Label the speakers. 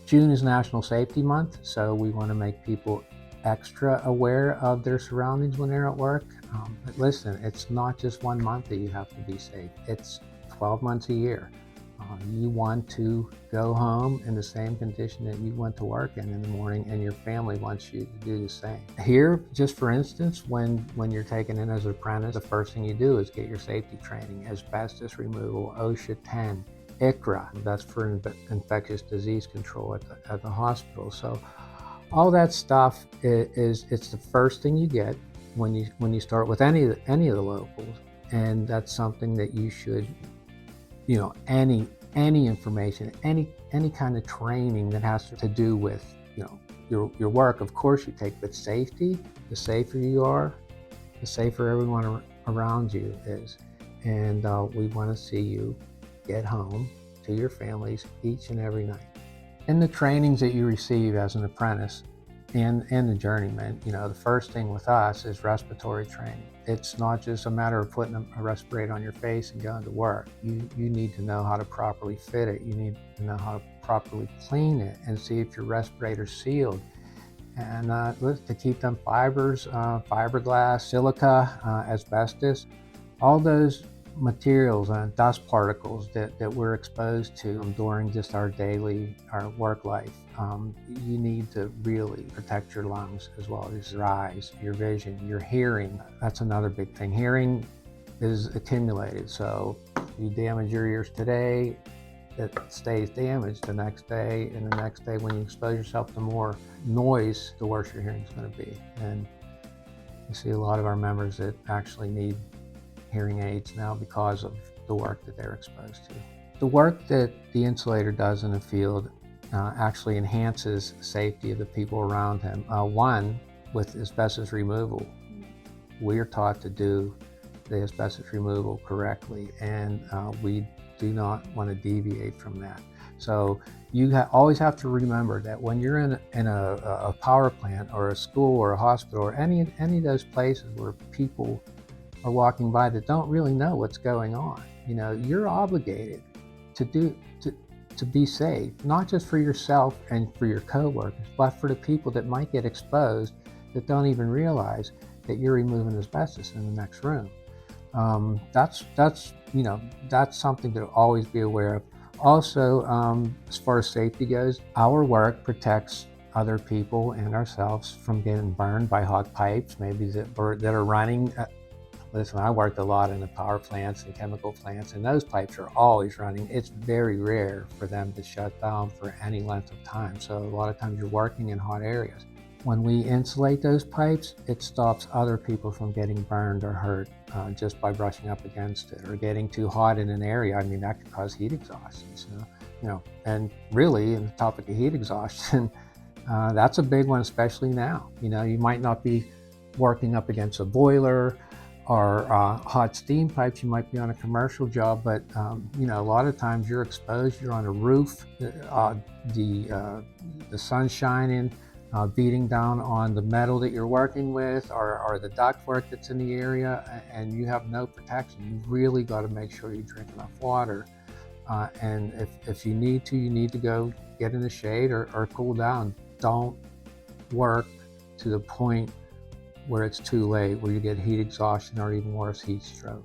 Speaker 1: June is National Safety Month, so we want to make people extra aware of their surroundings when they're at work. But listen, it's not just 1 month that you have to be safe. It's 12 months a year. You want to go home in the same condition that you went to work in the morning, and your family wants you to do the same. Here, just for instance, when you're taken in as an apprentice, the first thing you do is get your safety training, asbestos removal, OSHA 10, ICRA, that's for infectious disease control at the hospital. So all that stuff it's the first thing you get when you start with any of the locals, and that's something that you should, any information, any kind of training that has to do with, your work, of course you take, but safety, the safer you are, the safer everyone around you is. And we want to see you get home to your families each and every night. In the trainings that you receive as an apprentice and the journeyman, the first thing with us is respiratory training. It's not just a matter of putting a respirator on your face and going to work. You need to know how to properly fit it. You need to know how to properly clean it and see if your respirator's sealed. And to keep them fibers, fiberglass, silica, asbestos, all those materials and dust particles that we're exposed to during just our work life. You need to really protect your lungs as well as your eyes, your vision, your hearing. That's another big thing. Hearing is accumulated, so you damage your ears today, it stays damaged the next day, and the next day when you expose yourself to more noise, the worse your hearing is going to be. And you see a lot of our members that actually need hearing aids now because of the work that they're exposed to. The work that the insulator does in the field actually enhances safety of the people around him. One, with asbestos removal, we are taught to do the asbestos removal correctly, and we do not want to deviate from that. So you always have to remember that when you're in a power plant or a school or a hospital or any of those places where people are walking by that don't really know what's going on, you're obligated to be safe, not just for yourself and for your coworkers, but for the people that might get exposed that don't even realize that you're removing asbestos in the next room. That's something to always be aware of. Also, as far as safety goes, our work protects other people and ourselves from getting burned by hot pipes, maybe that are running. Listen, I worked a lot in the power plants and chemical plants, and those pipes are always running. It's very rare for them to shut down for any length of time. So a lot of times you're working in hot areas. When we insulate those pipes, it stops other people from getting burned or hurt just by brushing up against it or getting too hot in an area. I mean, that could cause heat exhaustion. So, and really, in the topic of heat exhaustion, that's a big one, especially now. You might not be working up against a boiler or hot steam pipes. You might be on a commercial job, but a lot of times you're exposed. You're on a roof, the sun's shining, beating down on the metal that you're working with, or the ductwork that's in the area, and you have no protection. You really got to make sure you drink enough water. And if you need to go get in the shade or cool down. Don't work to the point where it's too late, where you get heat exhaustion or even worse, heat stroke.